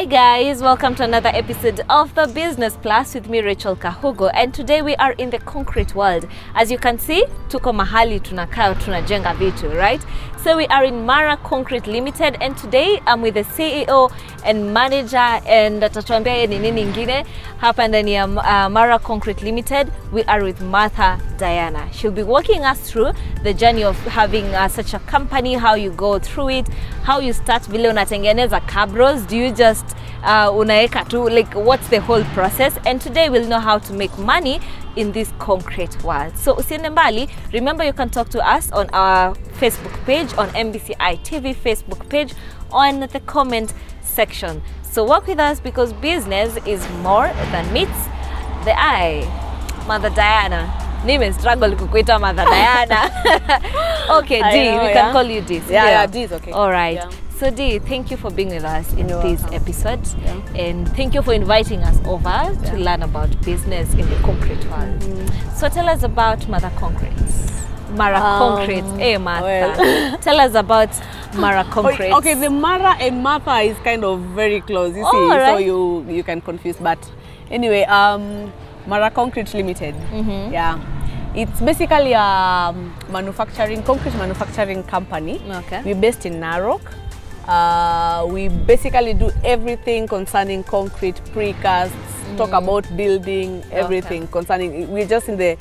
Hi guys, welcome to another episode of The Business Plus with me Rachel Kahugo, and today we are in the concrete world. As you can see, tuko mahali tunakaa tunajenga vitu, right? So we are in Mara Concrete Limited, and today I'm with the CEO and manager, and atatuambia ni nini ingine hapa ndani ya Mara Concrete Limited. We are with Martha Diana. She'll be walking us through the journey of having such a company, how you go through it, how you start, vile unatengeneza cabros, do you just unaeka tu, like what's the whole process? And today we'll know how to make money in this concrete world. So usiende mbali, remember you can talk to us on our Facebook page, on MBCI TV Facebook page, on the comment section. So work with us because business is more than meets the eye. Mother Diana. Name struggle kukuita Mother Diana. Okay, D, we can call you D. Yeah, D is okay. All right. Yeah. So D, thank you for being with us in this episode, Yeah. and thank you for inviting us over to learn about business in the concrete world. So tell us about Mara Concrete. Mara Concrete, hey Martha. Well. Tell us about Mara Concrete. Okay, the Mara and Martha is kind of very close, you see, right. so you can confuse. But anyway, Mara Concrete Limited, yeah. It's basically a concrete manufacturing company. Okay. We're based in Narok. We basically do everything concerning concrete, precasts, talk about building, everything concerning. We're just in the,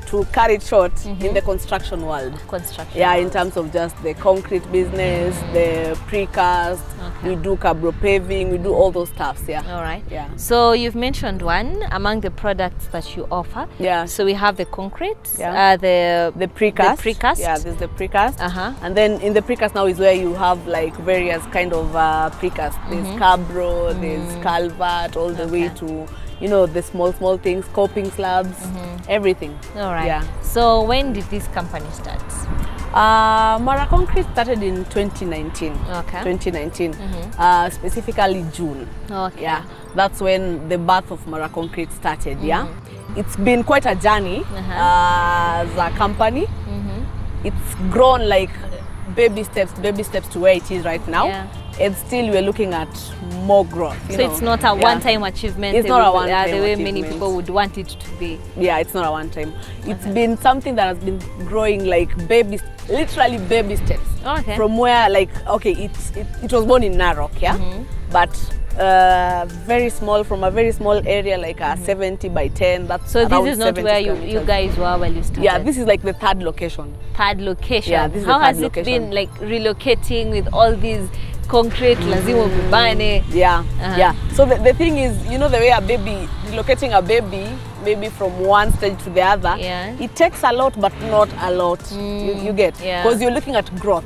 to cut it short, in the construction world. Construction. Yeah, in terms of just the concrete business, the precast, we do cabro paving, we do all those stuffs, yeah. All right. Yeah. So you've mentioned one among the products that you offer. Yeah. So we have the concrete, Yeah. the precast. The precast. Yeah, there's the precast. Uh-huh. And then in the precast now is where you have like various kind of precast. There's cabro, there's calvert, all the way to, you know, the small things, coping slabs, everything. All right. Yeah. So when did this company start? Mara Concrete started in 2019. Okay. 2019. Specifically June. Okay. Yeah. That's when the birth of Mara Concrete started, yeah. It's been quite a journey as a company. It's grown like baby steps to where it is right now. Yeah. And still we're looking at more growth. So it's not a one-time achievement. It's not a one-time the way achievement. many people would want it to be. Yeah, it's not a one-time. It's been something that has been growing like literally baby steps. Okay. From where, like, okay, it was born in Narok, yeah, but very small, from a very small area, like a 70 by 10. That's So this is not 70 where square you meters. guys were while you started? Yeah, this is like the third location. Third location. Yeah, this is How the has third it location. been, like, relocating with all these concrete, lazima ubane? Yeah, yeah. So the thing is, you know, the way relocating a baby, maybe from one stage to the other, it takes a lot, but not a lot. You get, because you're looking at growth.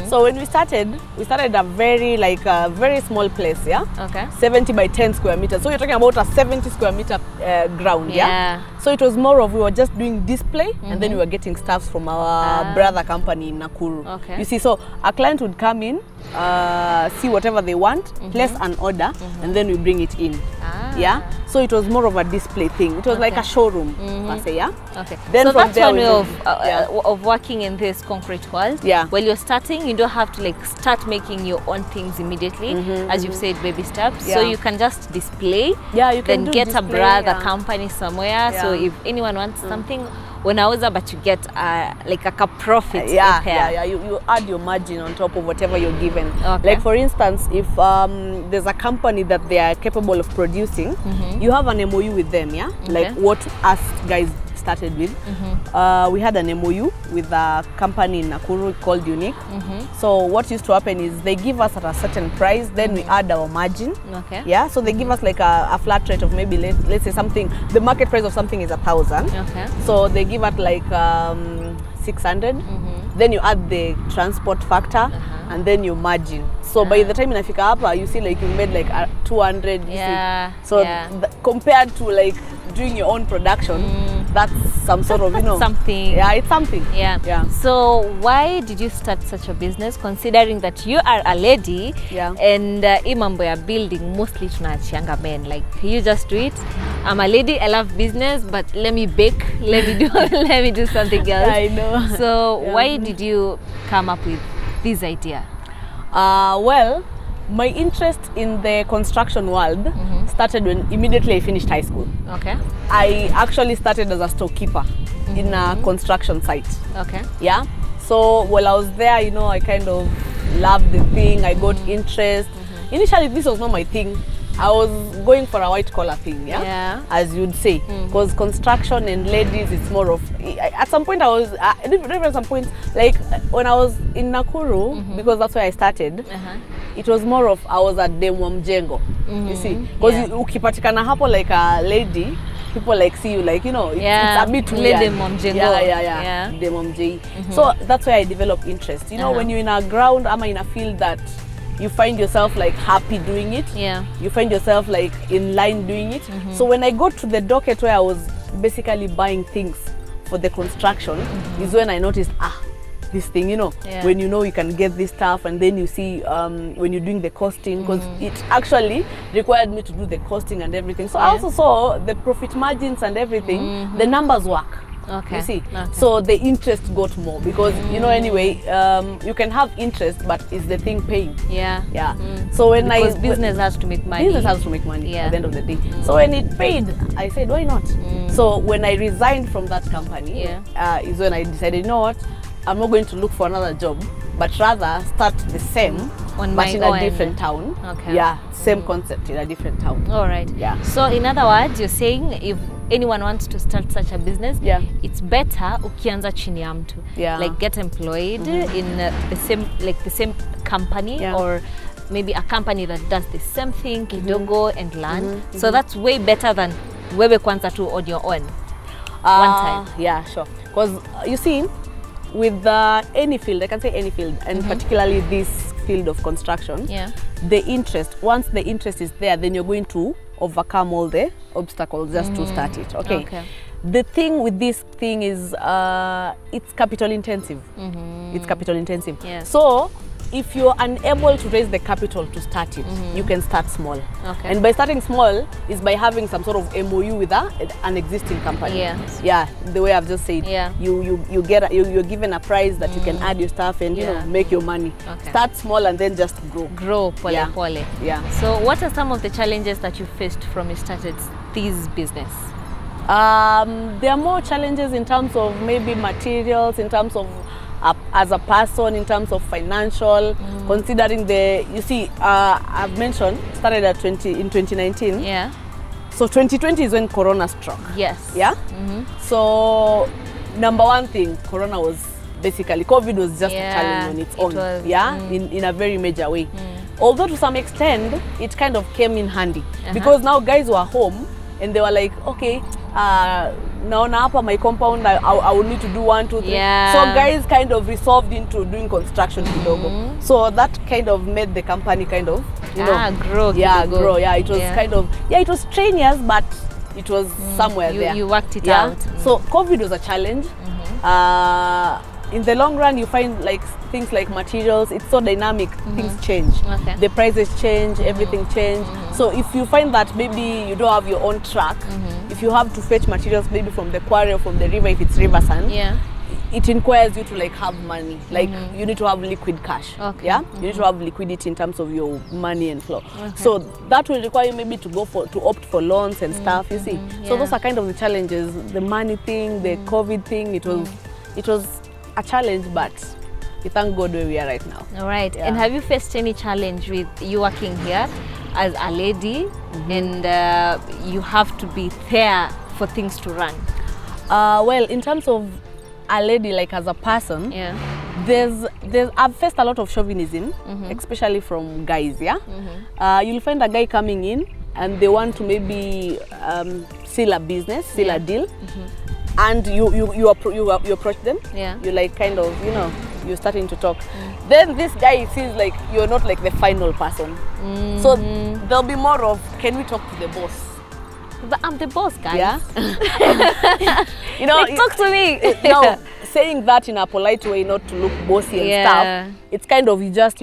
So when we started a very small place, yeah. Okay. 70 by 10 square meters. So you're talking about a 70 square meter ground, yeah. So it was more of, we were just doing display, and then we were getting stuffs from our brother company in Nakuru. Okay. You see, so a client would come in, see whatever they want, place an order, and then we bring it in. Yeah. So it was more of a display thing. It was like a showroom, per se, yeah. Okay. Then so from that's there one way of working in this concrete world. Yeah. While you're starting, you don't have to like start making your own things immediately, as you've said, baby steps. So you can just display. Yeah, you can then get display, a brother company somewhere. So if anyone wants something, but you get like a profit. You add your margin on top of whatever you're given. Like for instance, if there's a company that they are capable of producing, you have an MOU with them, yeah. Like what us guys started with. We had an MOU with a company in Nakuru called Unique. So what used to happen is they give us at a certain price, then we add our margin. Okay. Yeah. So they give us like a flat rate of maybe let's say something. The market price of something is 1,000. Okay. So they give us like 600. Then you add the transport factor, and then your margin. So by the time inafika hapa, you see like you made like 200. So compared to like doing your own production, that's some sort of, you know, something. Yeah, it's something. Yeah. So why did you start such a business, considering that you are a lady? And imambo ya building mostly tunaachianga men, like you just do it. I'm a lady, I love business, but let me bake, let me do something else. I know. So why did you come up with this idea? Well, My interest in the construction world started when immediately I finished high school. Okay. I actually started as a storekeeper in a construction site. Okay. Yeah. So while I was there, you know, I kind of loved the thing. I got interest. Initially, this was not my thing. I was going for a white collar thing, yeah, as you'd say, because construction and ladies, it's more of. At some point, I was at some point, like when I was in Nakuru, because that's where I started. It was more of I was at Demo Mjengo, you see, because ukipatikana hapo like a lady, people like see you like, you know, it's a bit weird. Demo Mjengo. Yeah. Demo Mjengo. So that's why I developed interest. You know, when you're in a ground, I'm in a field that you find yourself like happy doing it. Yeah. You find yourself like in line doing it. So when I got to the docket where I was basically buying things for the construction, is when I noticed, this thing, you know, when you know you can get this stuff, and then you see when you're doing the costing, because it actually required me to do the costing and everything. So I also saw the profit margins and everything, the numbers work. Okay. You see, so the interest got more because you know anyway you can have interest, but is the thing paying? Yeah. So when because business has to make money. Business has to make money at the end of the day. So when it paid, I said, why not? So when I resigned from that company, is when I decided, you know what, I'm not going to look for another job, but rather start the same, but in a different town. Okay. Yeah, same concept in a different town. All right. Yeah. So in other words, you're saying if anyone wants to start such a business, it's better ukianza chini ya mtu. Like get employed in the same company or maybe a company that does the same thing, kidogo, and learn. So that's way better than wewe kwanza tu on your own. One time. Yeah, sure. Because you see, with any field, I can say any field, and particularly this field of construction, the interest, once the interest is there, then you're going to overcome all the obstacles just to start it. Okay. The thing with this thing is it's capital intensive. It's capital intensive. So if you're unable to raise the capital to start it, you can start small. And by starting small is by having some sort of MOU with an existing company. Yeah, the way I've just said. You're given a price that you can add your stuff and you know make your money. Start small and then just grow. Grow pole pole. So what are some of the challenges that you faced from you started this business? There are more challenges in terms of maybe materials, in terms of as a person, in terms of financial, considering you see, I've mentioned, started at in 2019. So 2020 is when Corona struck. So number one thing, Corona was basically, COVID was just a challenge on its own. In a very major way. Although to some extent, it kind of came in handy because now guys were home and they were like, okay, naona hapa my compound I will need to do 1, 2, 3. So guys kind of resolved into doing construction kidogo. So that kind of made the company kind of, you know, grow. Grow. It was kind of, it was strenuous, but it was somewhere there. You worked it out. So COVID was a challenge. In the long run, you find like things like materials, it's so dynamic, things change. The prices change, everything change. So if you find that maybe you don't have your own truck, if you have to fetch materials maybe from the quarry or from the river, if it's river sand, it requires you to like have money. Like you need to have liquid cash. You need to have liquidity in terms of your money and flow. So that will require you maybe to opt for loans and stuff, you see. So those are kind of the challenges. The money thing, the COVID thing, it was a challenge, but we thank God where we are right now. All right. And have you faced any challenge with you working here as a lady and you have to be there for things to run? Well, in terms of a lady, like as a person, I've faced a lot of chauvinism, especially from guys. You'll find a guy coming in and they want to maybe seal a business, seal a deal. And you approach them, you like kind of, you know, you're starting to talk. Then this guy sees like you're not like the final person. So there'll be more of, can we talk to the boss? But I'm the boss, guys. You know, like, talk to me. No, saying that in a polite way, not to look bossy and stuff, it's kind of, you just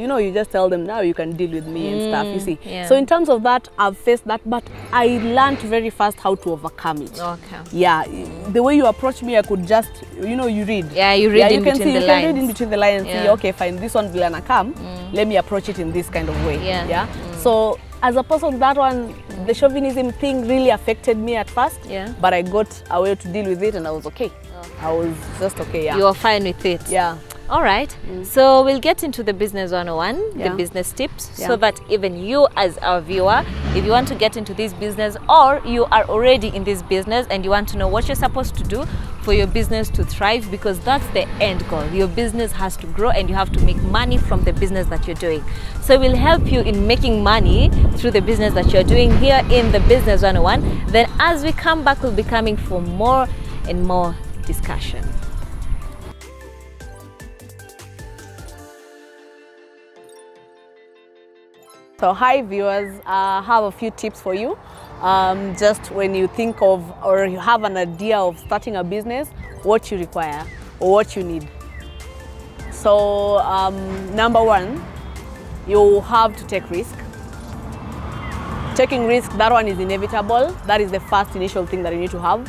tell them, now you can deal with me and stuff, you see. Yeah. So in terms of that, I've faced that, but I learned very fast how to overcome it. Okay. Yeah, the way you approach me, I could just, you read. Yeah, you read in between the lines. You can read in between the lines and see, okay, fine, this one will gonna come. Let me approach it in this kind of way. Yeah. So as a person, that one, the chauvinism thing really affected me at first. Yeah. But I got a way to deal with it, and I was okay. I was just okay. Yeah. You were fine with it. Yeah. All right. So we'll get into the business 101, the business tips, so that even you as our viewer, if you want to get into this business or you are already in this business and you want to know what you're supposed to do for your business to thrive, because that's the end goal. Your business has to grow and you have to make money from the business that you're doing. So we'll help you in making money through the business that you're doing here in the Business 101. Then as we come back, we'll be coming for more and more discussion. So hi viewers, I have a few tips for you. Just when you think of or you have an idea of starting a business, what you require or what you need. So number one, you have to take risk. Taking risk, that one is inevitable. That is the first initial thing that you need to have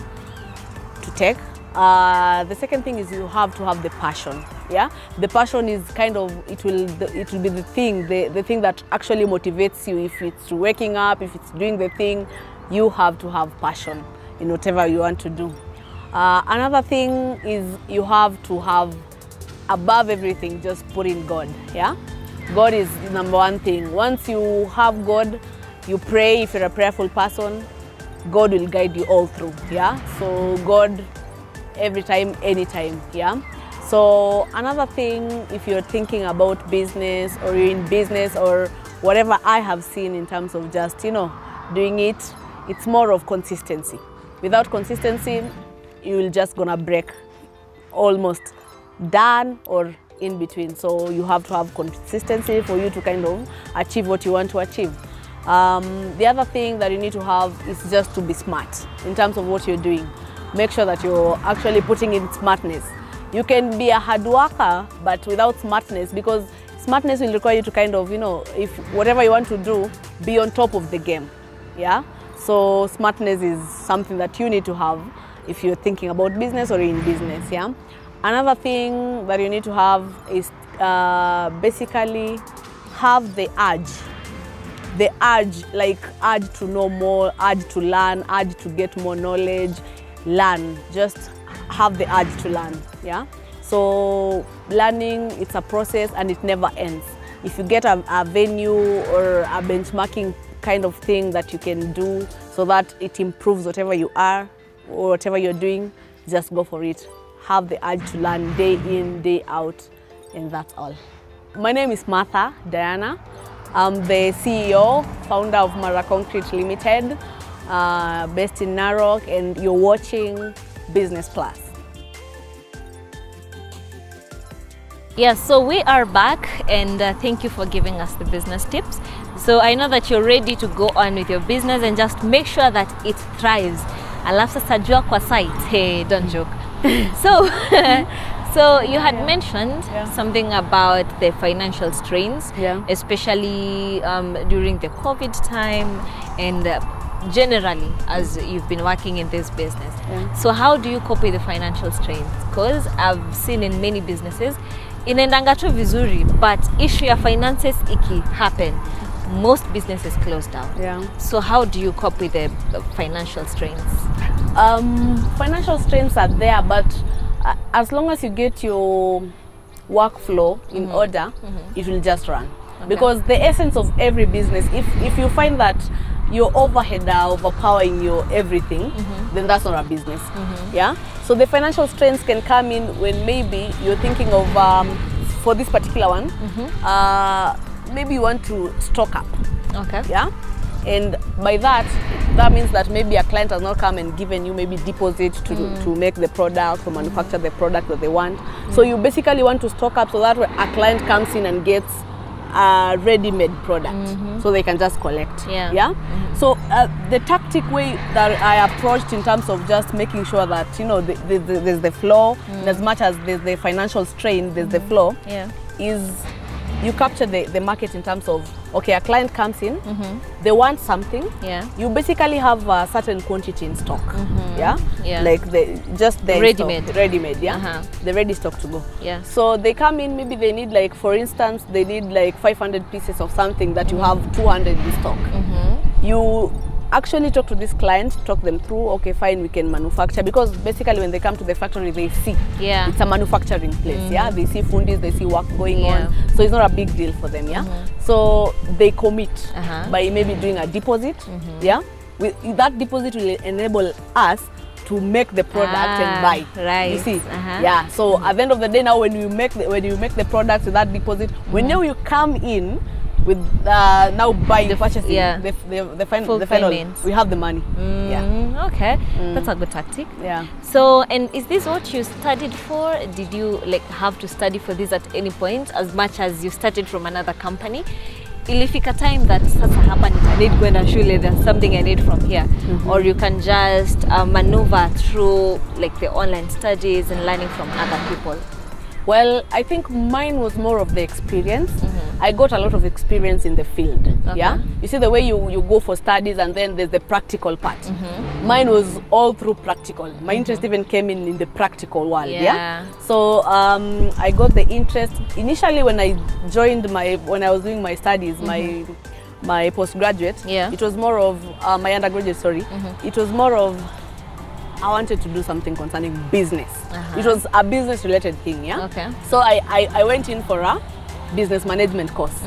to take. The second thing is you have to have the passion. Yeah, the passion is kind of, it will be the thing that actually motivates you. If it's waking up, if it's doing the thing, you have to have passion in whatever you want to do. Another thing is you have to have, above everything, just put in God. Yeah, God is the number one thing. Once you have God, you pray. If you're a prayerful person, God will guide you all through. Yeah, so God every time, anytime. Yeah. So another thing, if you're thinking about business or you're in business or whatever I have seen in terms of just, doing it, it's more of consistency. Without consistency, you will just gonna break, almost done or in between. So you have to have consistency for you to kind of achieve what you want to achieve. The other thing that you need to have is just to be smart in terms of what you're doing. Make sure that you're actually putting in smartness. You can be a hard worker, but without smartness, because smartness will require you to kind of, if whatever you want to do, be on top of the game. Yeah. So smartness is something that you need to have if you're thinking about business or in business. Yeah. Another thing that you need to have is basically have the urge. The urge, like urge to know more, urge to learn, urge to get more knowledge. Learn. Just have the urge to learn. Yeah. So learning, it's a process and it never ends. If you get a venue or a benchmarking kind of thing that you can do so that it improves whatever you are or whatever you're doing, just go for it. Have the urge to learn day in, day out, and that's all. My name is Martha Diana. I'm the CEO, founder of Mara Concrete Limited, based in Narok, and you're watching Business Plus. Yes, so we are back, and thank you for giving us the business tips. So I know that you're ready to go on with your business and just make sure that it thrives. Alafu sasa jua kwa site. Hey, don't joke. So you had mentioned something about the financial strains, especially during the COVID time and generally as you've been working in this business. So how do you cope with the financial strains? Because I've seen in many businesses, inaendanga tu vizuri, but issue ya finances iki happen, most businesses close down. So how do you cope with the financial strains? Financial strains are there, but as long as you get your workflow in order, it will just run. Because the essence of every business, if you find that your overhead are overpowering your everything, then that's not a business. Yeah. So the financial strains can come in when maybe you're thinking of, for this particular one, maybe you want to stock up. Okay. Yeah. And by that means that maybe a client has not come and given you maybe deposit to make the product or manufacture the product that they want. So you basically want to stock up so that when a client comes in and gets ready-made product, so they can just collect. Yeah. So the tactic way that I approached in terms of just making sure that, you know, there's the flow, and as much as there's the financial strain, there's the flow, is you capture the market in terms of, okay, a client comes in, they want something, you basically have a certain quantity in stock, like the ready-made, the ready stock to go. So they come in, maybe they need, like, for instance, they need like 500 pieces of something that you have 200 in stock. You actually talk to this client, talk them through, okay, fine, we can manufacture, because basically when they come to the factory, they see it's a manufacturing place, they see fundis, they see work going on, so it's not a big deal for them, so they commit by maybe doing a deposit, that deposit will enable us to make the product and buy. You see, so at the end of the day, now when you make the product with that deposit, when you come in with now buying, purchasing, the final, we have the money. Okay, that's a good tactic. So, and is this what you studied for? Did you like have to study for this at any point, as much as you started from another company? Ilifika time that sasa hapa need kwenda shule, there's something I need from here, or you can just maneuver through like the online studies and learning from other people? Well, I think mine was more of the experience. I got a lot of experience in the field. You see, the way you go for studies and then there's the practical part. Mine was all through practical. My interest even came in the practical world. So I got the interest initially when I joined when I was doing my studies, my postgraduate. It was more of my undergraduate. It was more of, I wanted to do something concerning business. It was a business related thing, So I went in for a business management course.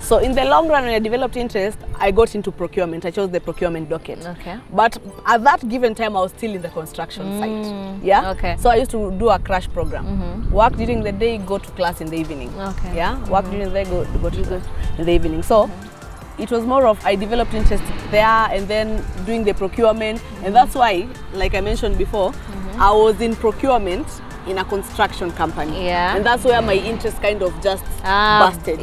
So in the long run, when I developed interest, I got into procurement. I chose the procurement docket. But at that given time, I was still in the construction site. So I used to do a crash program. Work during the day, go to class in the evening. Work during the day, go to class in the evening. So it was more of, I developed interest there and then doing the procurement, and that's why, like I mentioned before, I was in procurement in a construction company, and that's where my interest kind of just busted.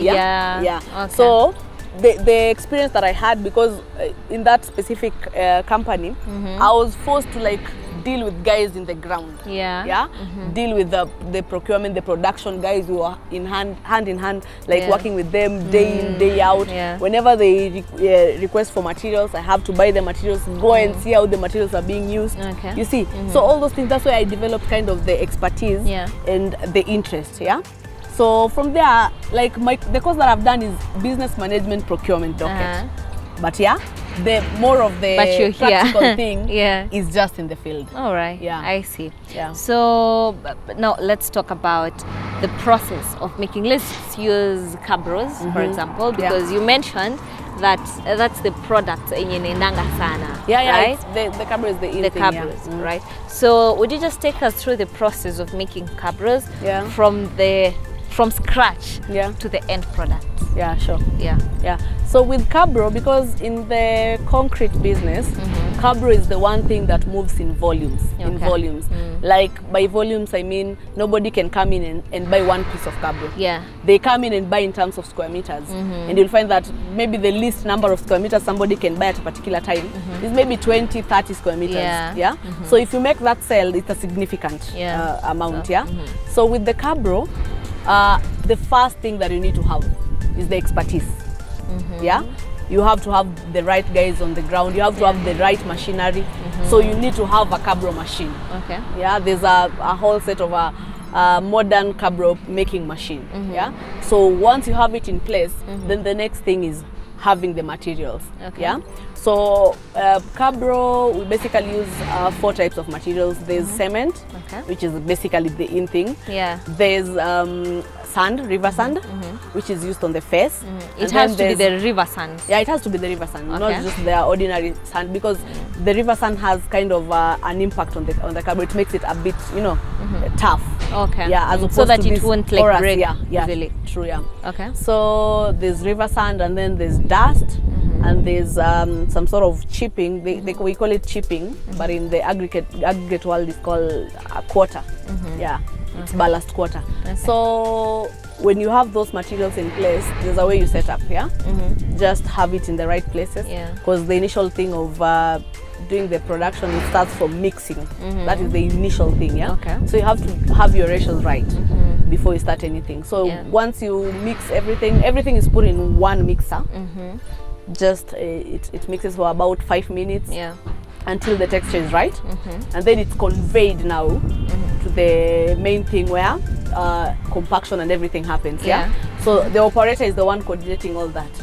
So the experience that I had, because in that specific company, I was forced to like deal with guys in the ground, deal with the procurement, the production guys who are hand in hand, like working with them day in, day out. Whenever they request for materials, I have to buy the materials, go and see how the materials are being used. You see, so all those things, that's where I developed kind of the expertise and the interest. So from there, like the course that I've done is business management procurement docket. But the more of the practical thing is just in the field. All right. I see. So now let's talk about the process of making. Let's use Cabros for example, because you mentioned that that's the product in Nanga Sana. Right? The Cabro is the Cabros, right? So would you just take us through the process of making Cabros from scratch to the end product? Sure. So with Cabro, because in the concrete business, Cabro is the one thing that moves in volumes. Like by volumes, I mean nobody can come in and buy one piece of Cabro. They come in and buy in terms of square meters, and you'll find that maybe the least number of square meters somebody can buy at a particular time is maybe 20, 30 square meters. So if you make that sale, it's a significant amount. So with the Cabro, the first thing that you need to have is the expertise. You have to have the right guys on the ground. You have to have the right machinery. So you need to have a Cabro machine. There's a whole set of a modern Cabro making machine. So once you have it in place, then the next thing is having the materials. So Cabro, we basically use 4 types of materials. There's cement, which is basically the in thing. There's sand, river sand, which is used on the face. It has to be the river sand. It has to be the river sand, not just the ordinary sand, because the river sand has kind of an impact on the Cabro. It makes it a bit, tough. As opposed so that to it won't like break easily. True. So there's river sand, and then there's dust. And there's some sort of chipping. We call it chipping, but in the aggregate world, it's called a quarter. It's ballast quarter. So when you have those materials in place, there's a way you set up, yeah? Just have it in the right places. Because the initial thing of doing the production, it starts from mixing. That is the initial thing, yeah? So you have to have your ratios right before you start anything. So once you mix everything, everything is put in one mixer. Just it mixes for about 5 minutes until the texture is right, and then it's conveyed now to the main thing where compaction and everything happens. So the operator is the one coordinating all that.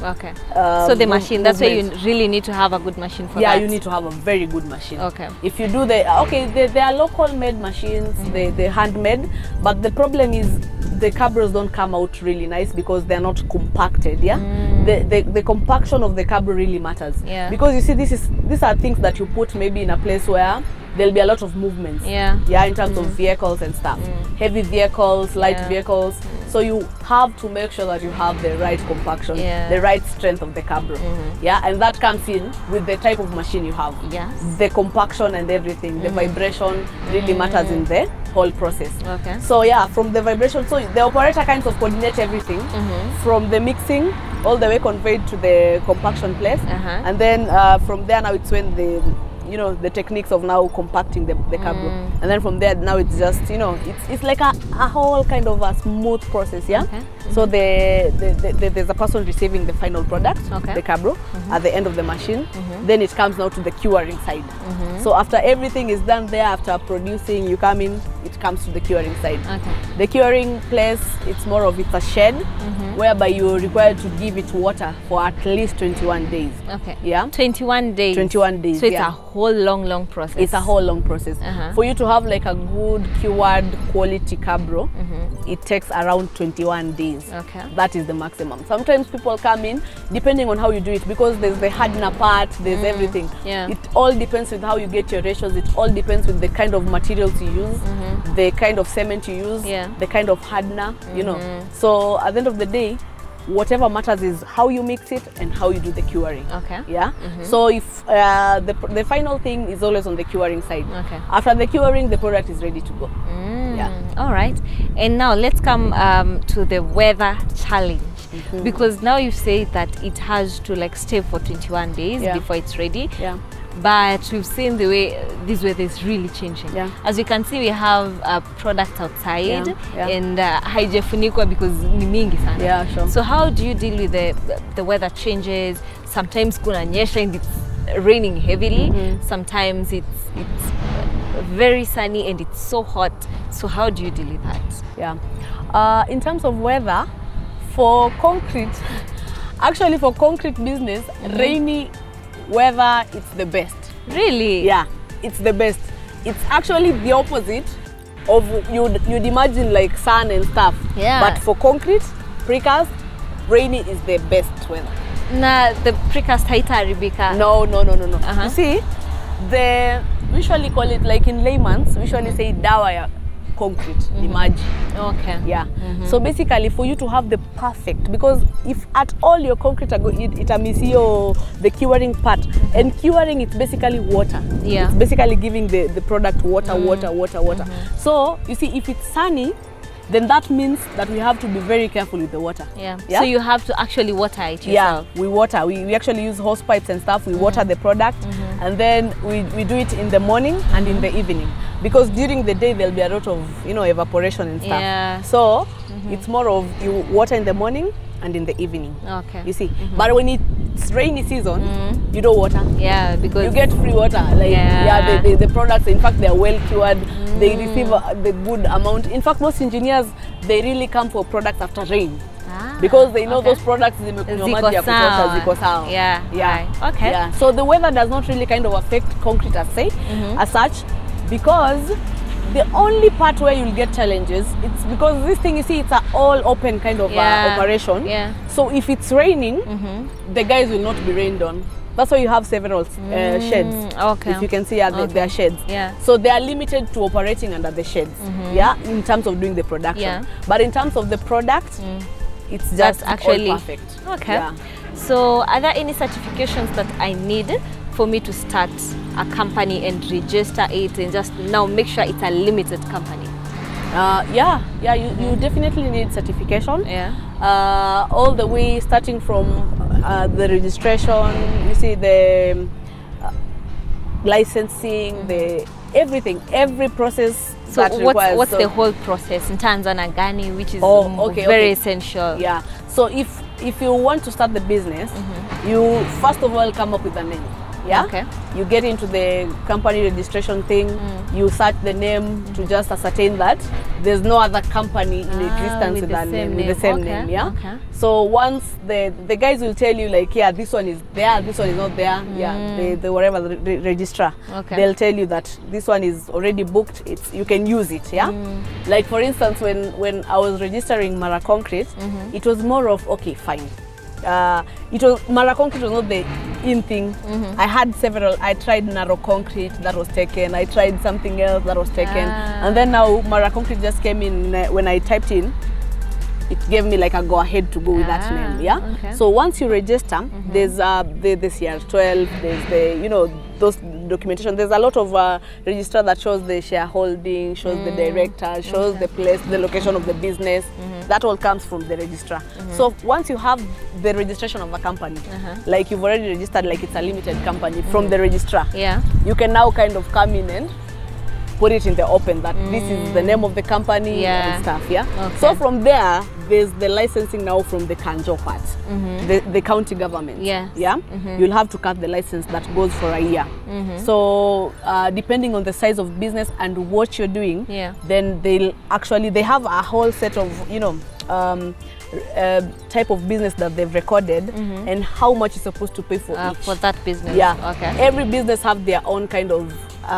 So the machine, that's why you really need to have a good machine for that. You need to have a very good machine. If you do there are local made machines, they're handmade, but the problem is the cabros don't come out really nice because they're not compacted. The compaction of the cabro really matters, because you see, these are things that you put maybe in a place where there'll be a lot of movements in terms of vehicles and stuff, heavy vehicles, light vehicles. So you have to make sure that you have the right compaction, the right strength of the cabro. And that comes in with the type of machine you have. The compaction and everything, the vibration really matters in the whole process. So from the vibration, so the operator kind of coordinates everything from the mixing all the way conveyed to the compaction place, and then from there now it's when the techniques of now compacting the cabro, and then from there now it's just it's like a whole kind of a smooth process. So there's a person receiving the final product, the cabro, at the end of the machine. Then it comes now to the curing side. So after everything is done there, after producing, you come in, it comes to the curing side. The curing place, it's more of it's a shed whereby you're required to give it water for at least 21 days. 21 days. 21 days. So it's a whole long process. It's a whole long process. For you to have like a good cured quality cabro, it takes around 21 days. That is the maximum. Sometimes people come in, depending on how you do it, because there's the hardener part, there's everything. It all depends with how you get your ratios. It all depends with the kind of materials you use, the kind of cement you use, the kind of hardener, So at the end of the day, whatever matters is how you mix it and how you do the curing. So if the final thing is always on the curing side. After the curing, the product is ready to go. All right, and now let's come to the weather challenge, because now you say that it has to like stay for 21 days before it's ready. But we've seen the way this weather is really changing. As you can see, we have products outside and haijafunikwa because ni mingi sana. So how do you deal with the weather changes? Sometimes kuna nyesha and it's raining heavily. Sometimes it's very sunny and it's so hot. So how do you deal with that? In terms of weather, for concrete, actually for concrete business, rainy weather, it's the best. Really? It's the best. It's actually the opposite of you'd imagine like sun and stuff. But for concrete, precast, rainy is the best weather. Na the precast haitaribika. No. You see, we usually call it, like in layman's, we usually say dawa ya concrete, the maji. So basically for you to have the perfect, because if at all your concrete it miss the curing part, and curing, it's basically water. It's basically giving the product water. So you see, if it's sunny, then that means that we have to be very careful with the water. So you have to actually water it yourself. We water. We actually use hose pipes and stuff. We water the product, and then we do it in the morning and in the evening, because during the day there'll be a lot of evaporation and stuff. So it's more of you water in the morning and in the evening. You see, but when it's rainy season, you don't water. Because you get free water. Like the products, in fact, they are well cured. They receive the good amount. In fact, most engineers, they really come for products after rain. Because they know those products ziko sawa. So the weather does not really kind of affect concrete as such, because the only part where you'll get challenges, it's because this thing, you see, it's an all open kind of operation. So if it's raining, the guys will not be rained on. That's why you have several sheds. If you can see, they are sheds. So they are limited to operating under the sheds. In terms of doing the production. But in terms of the product, it's just actually all perfect. So are there any certifications that I need for me to start a company and register it and just now make sure it's a limited company? Yeah, you definitely need certification. Yeah. All the way starting from the registration, you see the licensing, the every process. So that requires, what's the whole process in Tanzania Gani, which is very okay. essential? Yeah. So if you want to start the business, you first of all come up with a name. Yeah. Okay. You get into the company registration thing. You search the name to just ascertain that there's no other company in existence with that name, with the same name. Yeah. Okay. So once the guys will tell you like, yeah, this one is there, this one is not there. Yeah. The whatever the registrar, they'll tell you that this one is already booked. You can use it. Yeah. Like for instance, when I was registering Mara Concrete, it was more of okay, fine. It was Mara Concrete was not the in thing. I had several. I tried Narrow Concrete, that was taken. I tried something else, that was taken. And then now Mara Concrete just came in. When I typed in, it gave me like a go ahead to go with that name. Yeah. Okay. So once you register, there's the CR12, there's the those documentation. There's a lot of register that shows the shareholding, shows the director, shows the place, the location of the business. That all comes from the registrar. So once you have the registration of a company, like you've already registered, like it's a limited company from the registrar, you can now kind of come in and put it in the open that this is the name of the company and stuff. So from there, there's the licensing now from the Kanjo part, the county government. You'll have to cut the license that goes for a year. So depending on the size of business and what you're doing, then they have a whole set of type of business that they've recorded and how much is supposed to pay for each. For that business. Every business have their own kind of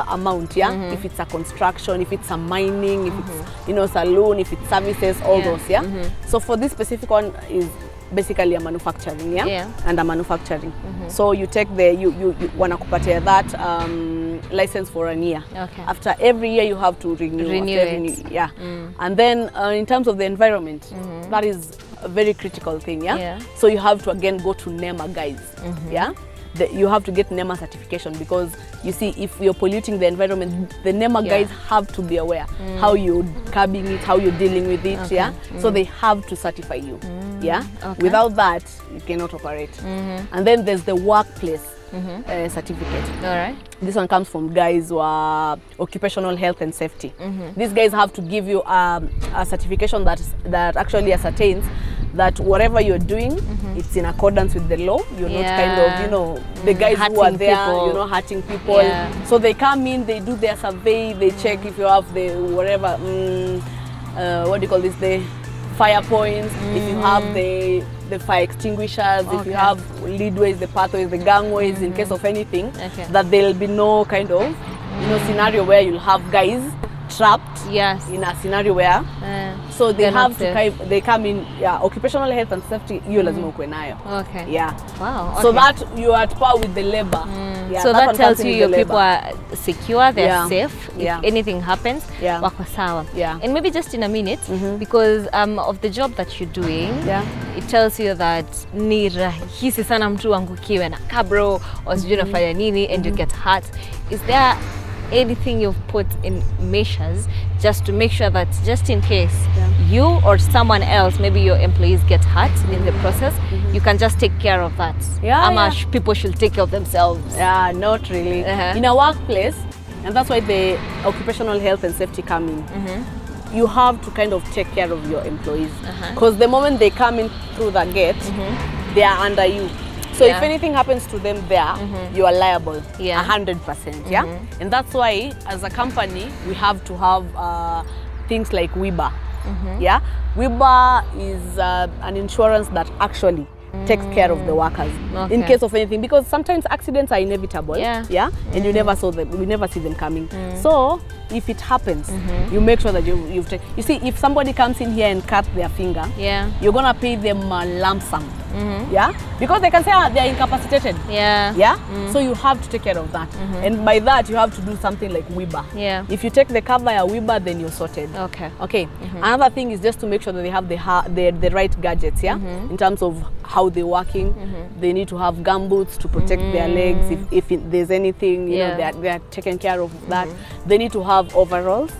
amount. If it's a construction, if it's a mining, if it's saloon, if it's services, all those. So for this specific one is basically a manufacturing. And a manufacturing. So you take you wanakupatia that license for a year. After every year you have to renew it. And then in terms of the environment, that is a very critical thing. So you have to again go to NEMA guys. You have to get NEMA certification, because you see, if you're polluting the environment, the NEMA guys have to be aware how you're curbing it, how you're dealing with it. So they have to certify you. Without that, you cannot operate. And then there's the workplace certificate. This one comes from guys who are occupational health and safety. These guys have to give you a certification that actually ascertains that whatever you're doing, it's in accordance with the law. You're not kind of, the guys who are there, hurting people. So they come in, they do their survey, they check if you have the whatever, what do you call this, the fire points, if you have the fire extinguishers, if you have leadways, the pathways, the gangways, in case of anything, that there'll be no kind of scenario where you'll have guys trapped in a scenario where so they have to they come in occupational health and safety, you lazima ukwe nayo. So that you are at par with the labor. So that tells you your people are secure, they're safe. If anything happens, wako sawa. And maybe just in a minute, because of the job that you're doing, it tells you that ni rahisi sana mtu angukiwe na kabro or sijui nafanya nini and you get hurt. Is there anything you've put in measures just to make sure that just in case you or someone else, maybe your employees, get hurt in the process, you can just take care of that? How much people should take care of themselves? Not really. In a workplace, and that's why the occupational health and safety come in. You have to kind of take care of your employees, because the moment they come in through the gate, they are under you. So if anything happens to them there, you are liable 100%. And that's why as a company we have to have things like WIBA. WIBA is an insurance that actually takes care of the workers in case of anything, because sometimes accidents are inevitable. And you never saw them, we never see them coming. So if it happens, you make sure that you see, if somebody comes in here and cuts their finger, you're gonna pay them a lump sum. Yeah, because they can say they are incapacitated. Yeah. So you have to take care of that, and by that you have to do something like WIBA. Yeah. If you take the car via WIBA, then you're sorted. Okay. Another thing is just to make sure that they have the right gadgets. Yeah, in terms of how they're working, they need to have gumboots to protect their legs if there's anything, you know, they are taken care of that. They need to have overalls.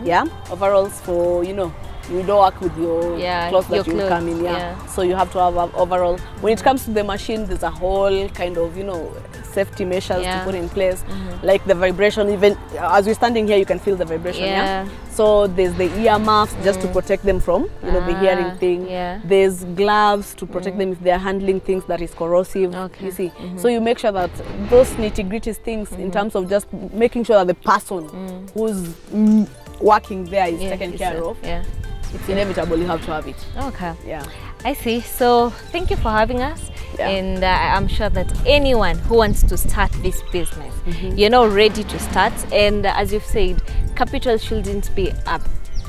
Yeah, overalls for, you know, you don't work with your clothes that you come in. So you have to have an overall. When it comes to the machine, there's a whole kind of, you know, safety measures to put in place, like the vibration. Even as we're standing here, you can feel the vibration. So there's the ear muffs just to protect them from, you know, the hearing thing. There's gloves to protect them if they're handling things that is corrosive. You see, so you make sure that those nitty-gritty things in terms of just making sure that the person who's working there is taken care of. It's inevitable, you have to have it. I see. So thank you for having us. And I'm sure that anyone who wants to start this business, you're now ready to start. And as you've said, capital shouldn't be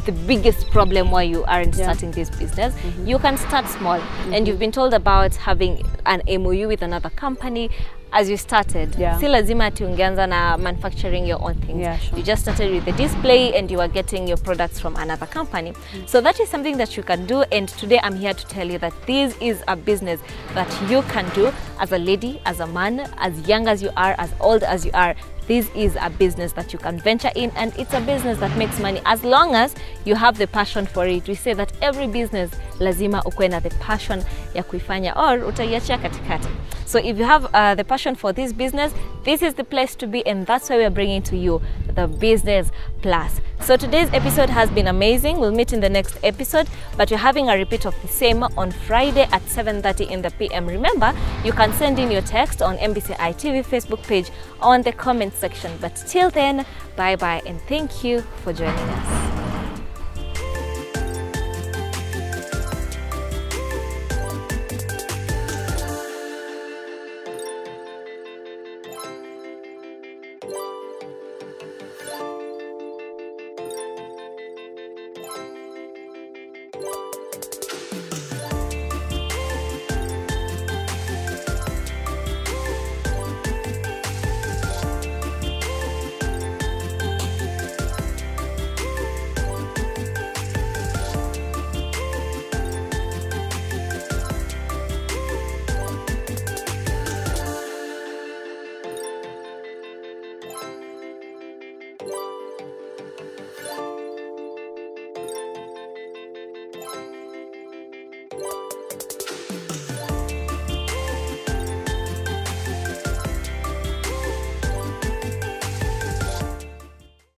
the biggest problem why you aren't starting this business. You can start small. And you've been told about having an MOU with another company. As you started, si lazima ati ungeanza na manufacturing your own things. You just started with the display and you are getting your products from another company. So that is something that you can do, and today I'm here to tell you that this is a business that you can do as a lady, as a man, as young as you are, as old as you are. This is a business that you can venture in, and it's a business that makes money as long as you have the passion for it. We say that every business lazima ukuwe na the passion ya kuifanya or utaiachia katikati. So if you have the passion for this business, this is the place to be, and that's why we are bringing to you the Business Plus. So today's episode has been amazing. We'll meet in the next episode, but we're having a repeat of the same on Friday at 7:30 in the PM. Remember, you can send in your text on MBCI TV Facebook page on the comment section. But till then, bye-bye, and thank you for joining us.